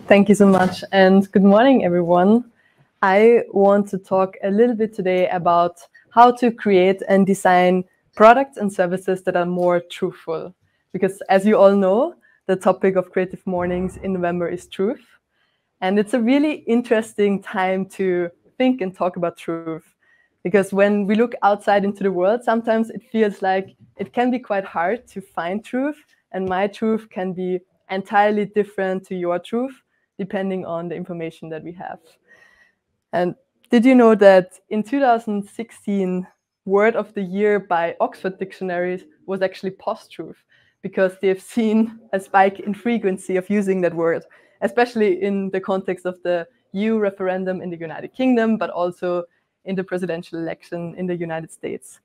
Thank you so much, and good morning, everyone. I want to talk a little bit today about how to create and design products and services that are more truthful. Because as you all know, the topic of Creative Mornings in November is truth. And it's a really interesting time to think and talk about truth. Because when we look outside into the world, sometimes it feels like it can be quite hard to find truth, and my truth can be entirely different to your truth, depending on the information that we have. And did you know that in 2016, Word of the Year by Oxford Dictionaries was actually post-truth, because they've seen a spike in frequency of using that word, especially in the context of the EU referendum in the United Kingdom, but also in the presidential election in the United States.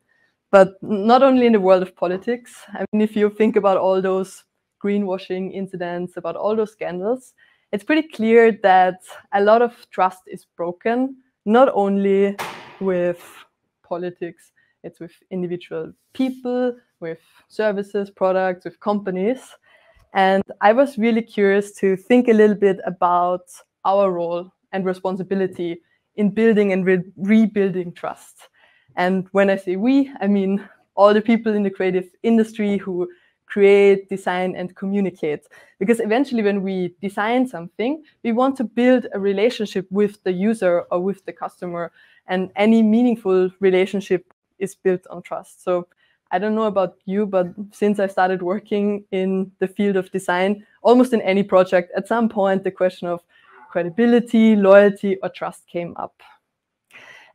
But not only in the world of politics. I mean, if you think about all those greenwashing incidents, about all those scandals, it's pretty clear that a lot of trust is broken, not only with politics, it's with individual people, with services, products, with companies. And I was really curious to think a little bit about our role and responsibility in building and rebuilding trust. And when I say we, I mean all the people in the creative industry who create, design, and communicate. Because eventually when we design something, we want to build a relationship with the user or with the customer. And any meaningful relationship is built on trust. So I don't know about you, but since I started working in the field of design, almost in any project, at some point, the question of credibility, loyalty, or trust came up.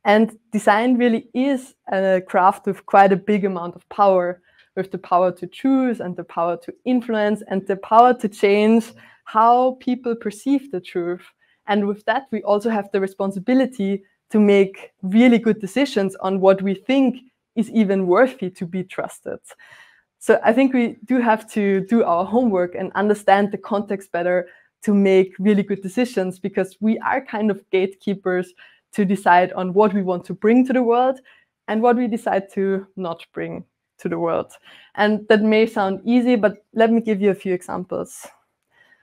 And design really is a craft with quite a big amount of power, with the power to choose and the power to influence and the power to change how people perceive the truth. And with that, we also have the responsibility to make really good decisions on what we think is even worthy to be trusted. So I think we do have to do our homework and understand the context better to make really good decisions, because we are kind of gatekeepers to decide on what we want to bring to the world and what we decide to not bring to the world. And that may sound easy, but let me give you a few examples.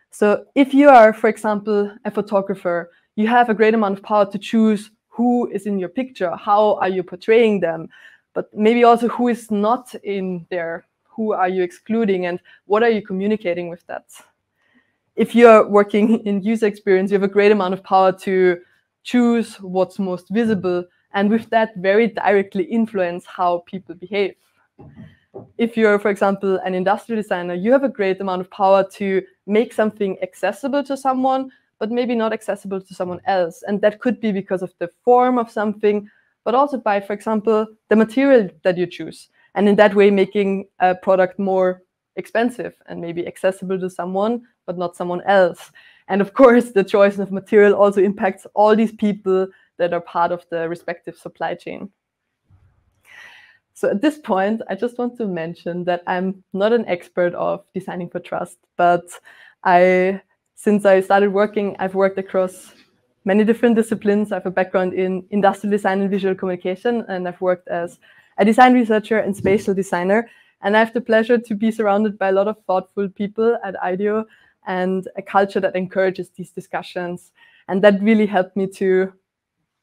So if you are, for example, a photographer, you have a great amount of power to choose who is in your picture, how are you portraying them, but maybe also who is not in there, who are you excluding, and what are you communicating with that? If you're working in user experience, you have a great amount of power to choose what's most visible, and with that very directly influence how people behave. If you're, for example, an industrial designer, you have a great amount of power to make something accessible to someone, but maybe not accessible to someone else. And that could be because of the form of something, but also by, for example, the material that you choose. And in that way, making a product more expensive and maybe accessible to someone, but not someone else. And of course, the choice of material also impacts all these people that are part of the respective supply chain. So at this point, I just want to mention that I'm not an expert of designing for trust, but since I started working, I've worked across many different disciplines. I have a background in industrial design and visual communication, and I've worked as a design researcher and spatial designer. And I have the pleasure to be surrounded by a lot of thoughtful people at IDEO and a culture that encourages these discussions. And that really helped me to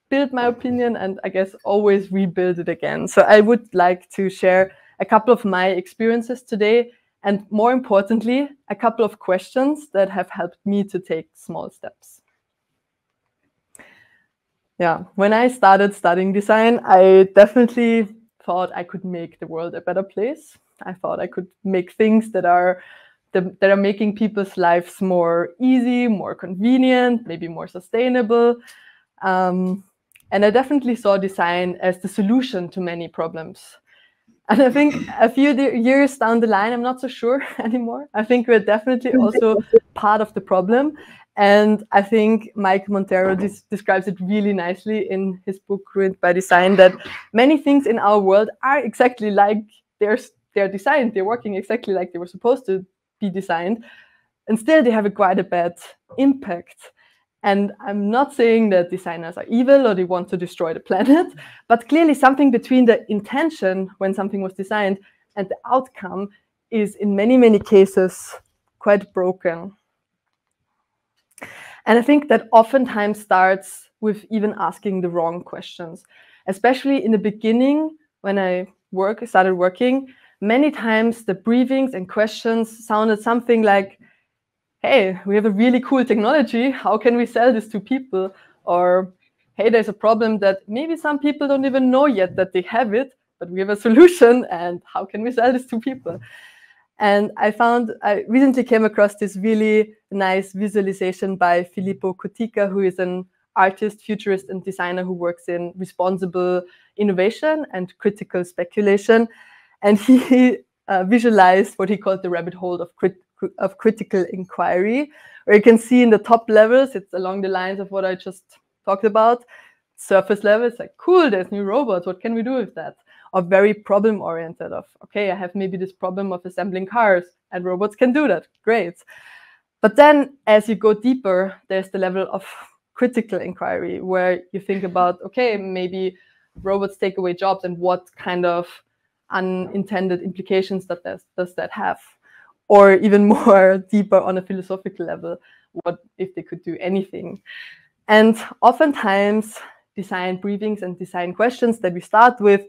build my opinion and I guess always rebuild it again. So I would like to share a couple of my experiences today, and more importantly, a couple of questions that have helped me to take small steps. Yeah, when I started studying design, I definitely thought I could make the world a better place. I thought I could make things that are making people's lives more easy, more convenient, maybe more sustainable. And I definitely saw design as the solution to many problems. And I think a few years down the line, I'm not so sure anymore. I think we're definitely also part of the problem. And I think Mike Montero describes it really nicely in his book, Ruined by Design, that many things in our world are exactly like they're designed. They're working exactly like they were supposed to be designed. And still they have quite a bad impact. And I'm not saying that designers are evil or they want to destroy the planet, but clearly something between the intention when something was designed and the outcome is in many, many cases quite broken. And I think that oftentimes starts with even asking the wrong questions, especially in the beginning when I started working. Many times the briefings and questions sounded something like, hey, we have a really cool technology. How can we sell this to people? Or, hey, there's a problem that maybe some people don't even know yet that they have it, but we have a solution, and how can we sell this to people? And I recently came across this really nice visualization by Filippo Cutica, who is an artist, futurist, and designer who works in responsible innovation and critical speculation. And he visualized what he called the rabbit hole of critical inquiry, where you can see in the top levels, it's along the lines of what I just talked about. Surface level, it's like, cool, there's new robots, what can we do with that? Or very problem oriented of, okay, I have maybe this problem of assembling cars and robots can do that, great. But then as you go deeper, there's the level of critical inquiry where you think about, okay, maybe robots take away jobs and what kind of unintended implications does that have? Or even more deeper on a philosophical level, what if they could do anything? And oftentimes design briefings and design questions that we start with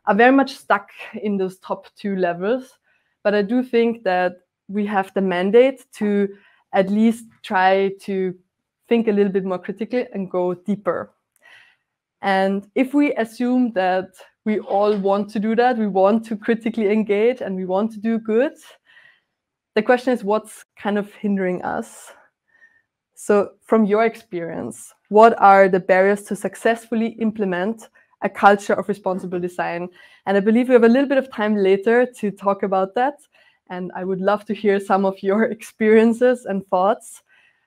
are very much stuck in those top two levels. But I do think that we have the mandate to at least try to think a little bit more critically and go deeper. And if we assume that we all want to do that, we want to critically engage and we want to do good, the question is, what's kind of hindering us? So from your experience, what are the barriers to successfully implement a culture of responsible design? And I believe we have a little bit of time later to talk about that. And I would love to hear some of your experiences and thoughts.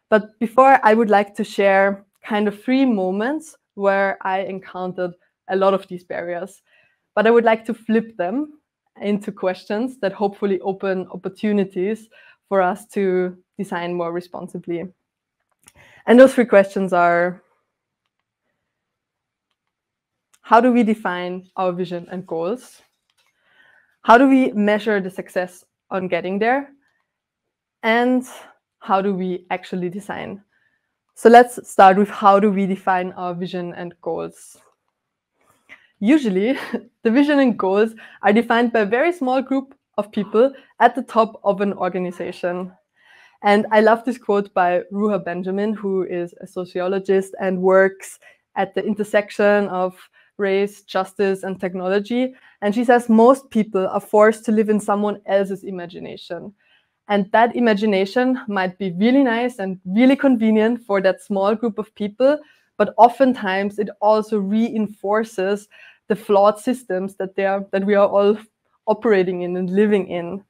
But before, I would like to share kind of 3 moments where I encountered a lot of these barriers. But I would like to flip them into questions that hopefully open opportunities for us to design more responsibly. And those 3 questions are: how do we define our vision and goals? How do we measure the success on getting there? And how do we actually design? So let's start with, how do we define our vision and goals? Usually, the vision and goals are defined by a very small group of people at the top of an organization. And I love this quote by Ruha Benjamin, who is a sociologist and works at the intersection of race, justice, and technology. And she says most people are forced to live in someone else's imagination. And that imagination might be really nice and really convenient for that small group of people, but oftentimes it also reinforces the flawed systems that we are all operating in and living in.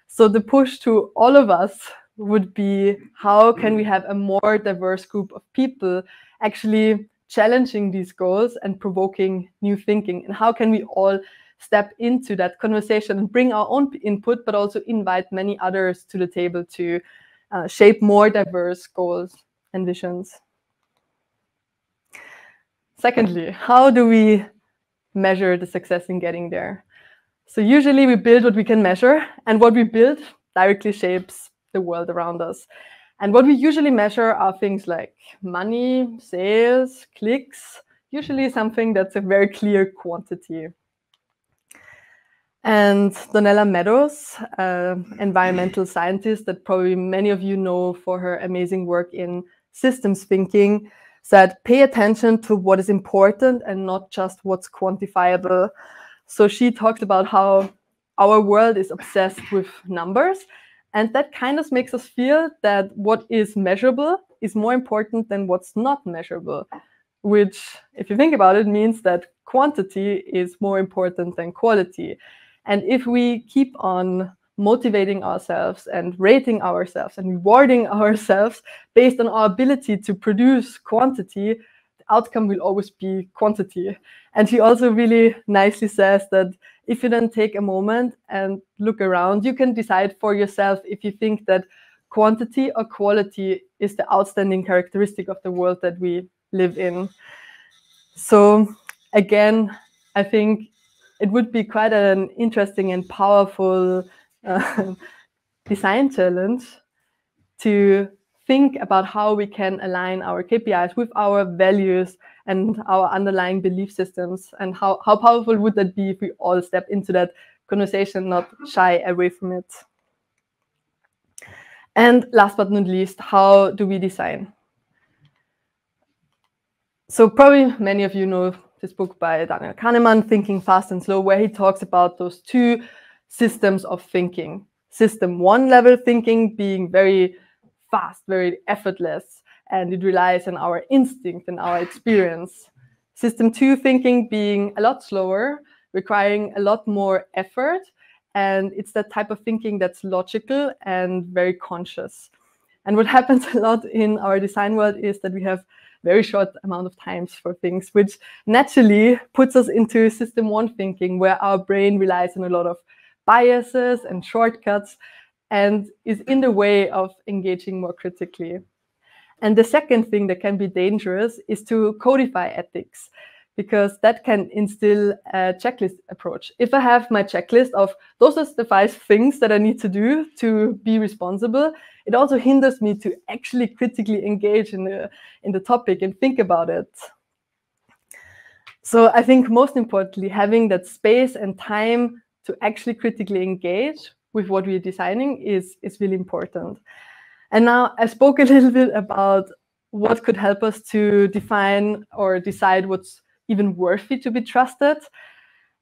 So the push to all of us would be, how can we have a more diverse group of people actually challenging these goals and provoking new thinking? And how can we all step into that conversation and bring our own input, but also invite many others to the table to shape more diverse goals and visions? Secondly, how do we measure the success in getting there? So usually we build what we can measure, and what we build directly shapes the world around us. And what we usually measure are things like money, sales, clicks, usually something that's a very clear quantity. And Donella Meadows, environmental scientist that probably many of you know for her amazing work in systems thinking, said, pay attention to what is important and not just what's quantifiable. So she talked about how our world is obsessed with numbers, and that kind of makes us feel that what is measurable is more important than what's not measurable, which, if you think about it, means that quantity is more important than quality. And if we keep on motivating ourselves and rating ourselves and rewarding ourselves based on our ability to produce quantity, the outcome will always be quantity. And she also really nicely says that if you then take a moment and look around, you can decide for yourself if you think that quantity or quality is the outstanding characteristic of the world that we live in. So again, I think it would be quite an interesting and powerful design challenge to think about how we can align our KPIs with our values and our underlying belief systems, and how powerful would that be if we all step into that conversation, not shy away from it. And last but not least, how do we design? So probably many of you know this book by Daniel Kahneman, Thinking Fast and Slow, where he talks about those two systems of thinking. System 1 level thinking being very fast, very effortless, and it relies on our instinct and our experience. System 2 thinking being a lot slower, requiring a lot more effort, and it's that type of thinking that's logical and very conscious. And what happens a lot in our design world is that we have very short amount of times for things, which naturally puts us into system 1 thinking, where our brain relies on a lot of biases and shortcuts and is in the way of engaging more critically. And the second thing that can be dangerous is to codify ethics, because that can instill a checklist approach. If I have my checklist of those are the 5 things that I need to do to be responsible, it also hinders me to actually critically engage in the topic and think about it. So I think most importantly, having that space and time to actually critically engage with what we're designing is really important. And now I spoke a little bit about what could help us to define or decide what's even worthy to be trusted.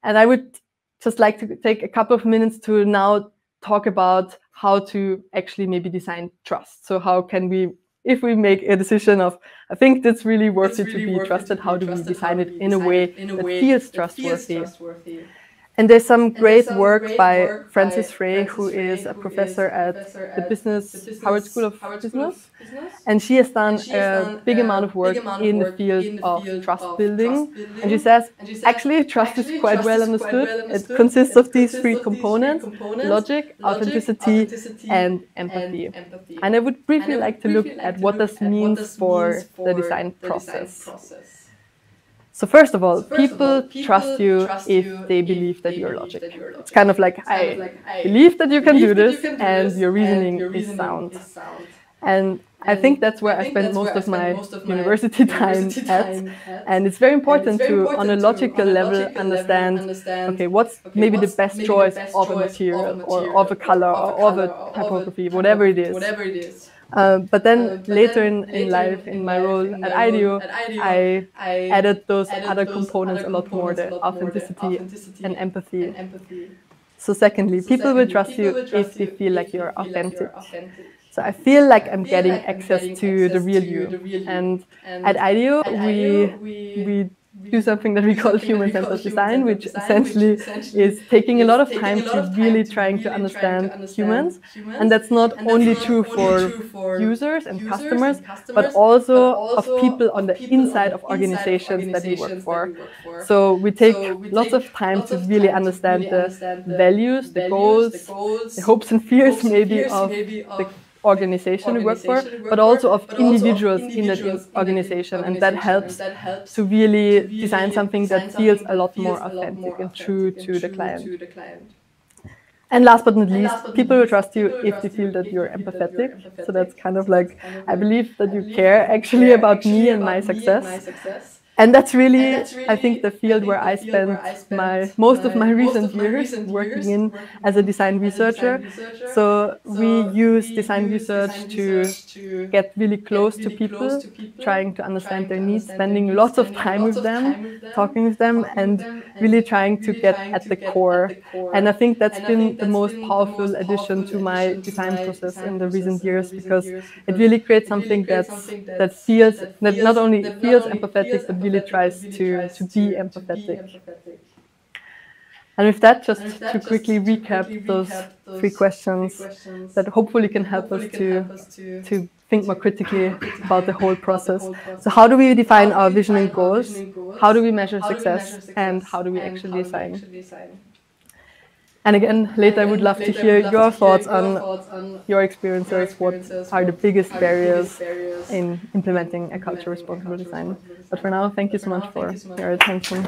And I would just like to take a couple of minutes to now talk about how to actually maybe design trust. So how can we, if we make a decision of, I think that's really worthy to be trusted, how do we design it in a way that feels trustworthy? And there's some great work by Frances Frey, who is a professor at the Harvard School of Business. And she has done a big amount of work in the field of trust building. And she says, actually, trust is quite well understood. It consists of these 3 components: logic, authenticity, and empathy. And I would briefly like to look at what this means for the design process. So first of all, people trust you if they believe that you're logic. It's kind of like, I believe that you can do this and your reasoning is sound. And I think that's where I spent most of my university time at. And it's very important to, on a logical level, understand, okay, what's maybe the best choice of a material or of a color or of a typography, whatever it is. But then later in life, in my role at IDEO, I added those other components a lot more, the authenticity and empathy. So secondly, people will trust you if they feel like you're authentic. So I feel like I'm getting access to the real you. And at IDEO, we do something that we call human-centered design, which essentially is taking a lot of time to really trying to understand humans. And that's not only true for users and customers, but also of people on the inside of organizations that we work for. So we take lots of time to really understand the values, the goals, the hopes and fears maybe of the organization we work for, but also of individuals in that organization. And that helps to really design something that feels a lot more authentic and true to the client. And last but not least, people will trust you if they feel that you're empathetic. So that's kind of like, I believe that you care actually about me and my success. And that's really, I think, the field where I spent most of my recent years working in as a design researcher. So we use design research to get really close to people, trying to understand their needs, spending lots of time with them, talking with them, and really trying to get at the core. And I think that's been the most powerful addition to my design process in the recent years, because it really creates something that not only feels empathetic, but really tries to be empathetic. And with that, just to quickly recap those 3 questions that hopefully can help us to think more critically about the whole process. So how do we define our vision and goals? How do we measure success? And how do we actually design? And again, later I would love to hear your thoughts on your experiences. What are the biggest barriers in implementing a culture responsible design? But for now, thank you so much for your attention.